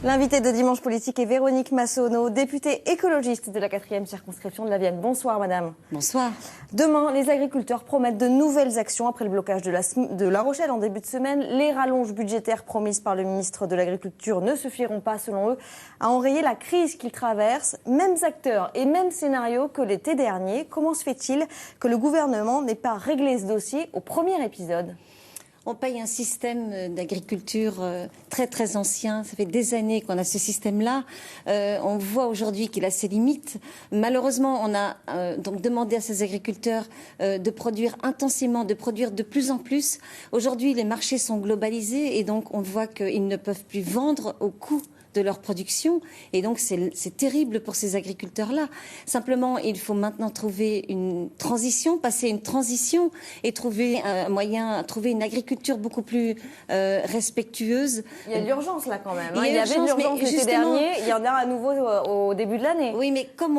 L'invité de Dimanche Politique est Véronique Massonneau, députée écologiste de la 4e circonscription de la Vienne. Bonsoir madame. Bonsoir. Demain, les agriculteurs promettent de nouvelles actions après le blocage de La Rochelle en début de semaine. Les rallonges budgétaires promises par le ministre de l'Agriculture ne suffiront pas, selon eux, à enrayer la crise qu'ils traversent. Mêmes acteurs et mêmes scénarios que l'été dernier. Comment se fait-il que le gouvernement n'ait pas réglé ce dossier au premier épisode ? On paye un système d'agriculture très très ancien. Ça fait des années qu'on a ce système-là. On voit aujourd'hui qu'il a ses limites. Malheureusement, on a donc demandé à ces agriculteurs de produire intensément, de produire de plus en plus. Aujourd'hui, les marchés sont globalisés et donc on voit qu'ils ne peuvent plus vendre au coût de leur production, et donc c'est terrible pour ces agriculteurs-là. Simplement, il faut maintenant trouver une transition, passer une transition et trouver un moyen, trouver une agriculture beaucoup plus respectueuse. Il y a de l'urgence là quand même. Il y avait de l'urgence l'été dernier, il y en a à nouveau au début de l'année. Oui, mais comme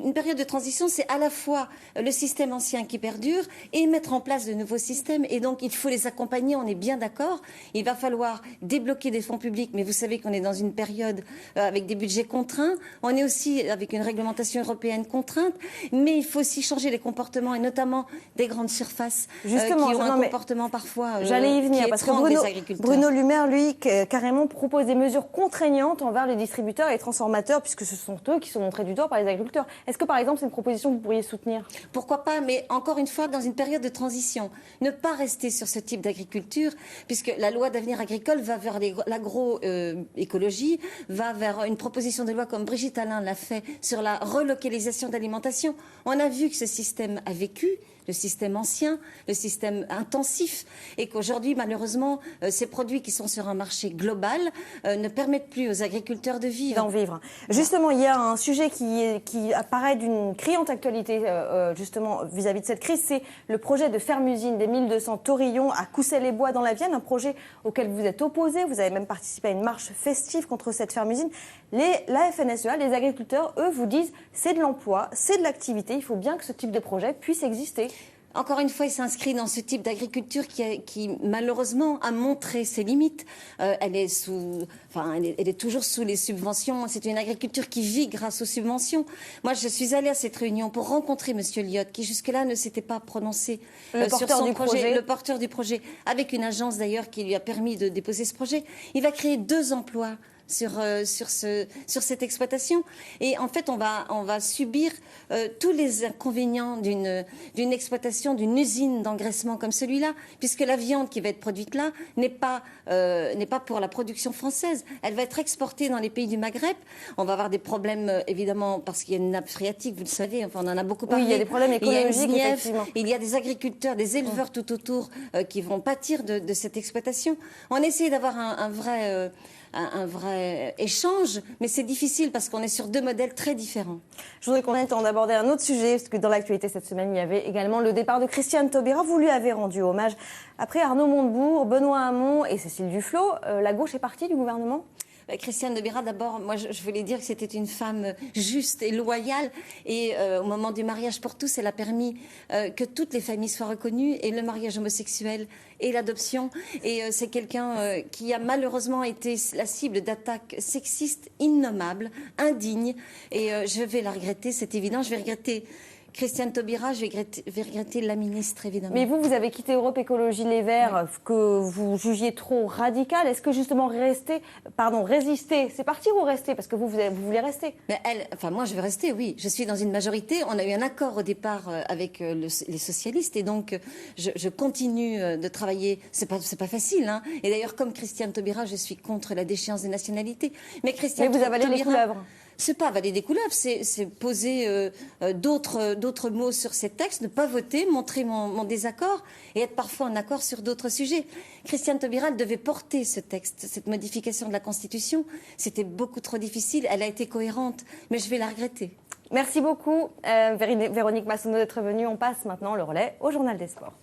une période de transition, c'est à la fois le système ancien qui perdure et mettre en place de nouveaux systèmes, et donc il faut les accompagner, on est bien d'accord. Il va falloir débloquer des fonds publics, mais vous savez qu'on est dans une période avec des budgets contraints. On est aussi avec une réglementation européenne contrainte, mais il faut aussi changer les comportements, et notamment des grandes surfaces qui ont un comportement parfois j'allais y venir, parce que Bruno Le Maire, lui, carrément propose des mesures contraignantes envers les distributeurs et les transformateurs, puisque ce sont eux qui sont montrés du doigt par les agriculteurs. Est-ce que, par exemple, c'est une proposition que vous pourriez soutenir ? Pourquoi pas, mais encore une fois, dans une période de transition, ne pas rester sur ce type d'agriculture, puisque la loi d'avenir agricole va vers l'agroécologie, va vers une proposition de loi comme Brigitte Allain l'a fait sur la relocalisation d'alimentation. On a vu que ce système a vécu, le système ancien, le système intensif, et qu'aujourd'hui, malheureusement, ces produits qui sont sur un marché global ne permettent plus aux agriculteurs de vivre. D'en vivre. Justement, il y a un sujet qui apparaît d'une criante actualité, justement, vis-à-vis de cette crise, c'est le projet de ferme-usine des 1200 taurillons à Coussay-les-Bois dans la Vienne, un projet auquel vous êtes opposé. Vous avez même participé à une marche festive contre cette ferme-usine. La FNSEA, les agriculteurs, eux, vous disent c'est de l'emploi, c'est de l'activité, il faut bien que ce type de projet puisse exister. Encore une fois, il s'inscrit dans ce type d'agriculture qui malheureusement a montré ses limites. Elle est toujours sous les subventions. C'est une agriculture qui vit grâce aux subventions. Moi, je suis allée à cette réunion pour rencontrer Monsieur Lyotte, qui jusque-là ne s'était pas prononcé sur son projet, le porteur du projet, avec une agence d'ailleurs qui lui a permis de déposer ce projet. Il va créer 2 emplois sur cette exploitation, et en fait on va subir tous les inconvénients d'une exploitation, d'une usine d'engraissement comme celui-là, puisque la viande qui va être produite là n'est pas pour la production française, elle va être exportée dans les pays du Maghreb. On va avoir des problèmes évidemment parce qu'il y a une nappe phréatique, vous le savez, enfin on en a beaucoup parlé. Oui, il y a des problèmes écologiques, effectivement. Il y a des agriculteurs, des éleveurs tout autour qui vont pâtir de cette exploitation. On essaie d'avoir un vrai échange, mais c'est difficile parce qu'on est sur 2 modèles très différents. Je voudrais qu'on ait le temps d'aborder un autre sujet, parce que dans l'actualité cette semaine, il y avait également le départ de Christiane Taubira. Vous lui avez rendu hommage. Après Arnaud Montebourg, Benoît Hamon et Cécile Duflot, la gauche est partie du gouvernement ? Christiane Taubira, d'abord, moi je voulais dire que c'était une femme juste et loyale, et au moment du mariage pour tous, elle a permis que toutes les familles soient reconnues, et le mariage homosexuel et l'adoption, et c'est quelqu'un qui a malheureusement été la cible d'attaques sexistes innommables, indignes, et je vais la regretter, c'est évident. Je vais regretter Christiane Taubira, je vais regretter la ministre, évidemment. Mais vous avez quitté Europe Écologie Les Verts, oui, que vous jugiez trop radical. Est-ce que justement résister, c'est partir ou rester ? Parce que vous voulez rester. Mais moi je vais rester, oui. Je suis dans une majorité. On a eu un accord au départ avec les socialistes, et donc je continue de travailler. C'est pas facile, hein. Et d'ailleurs, comme Christiane Taubira, je suis contre la déchéance des nationalités. Mais vous avalez les couleuvres. C'est pas avaler des couleuvres, c'est poser d'autres mots sur ces textes, ne pas voter, montrer mon désaccord et être parfois en accord sur d'autres sujets. Christiane Taubira devait porter ce texte, cette modification de la Constitution. C'était beaucoup trop difficile. Elle a été cohérente, mais je vais la regretter. Merci beaucoup, Véronique Massonneau, d'être venue. On passe maintenant le relais au Journal des Sports.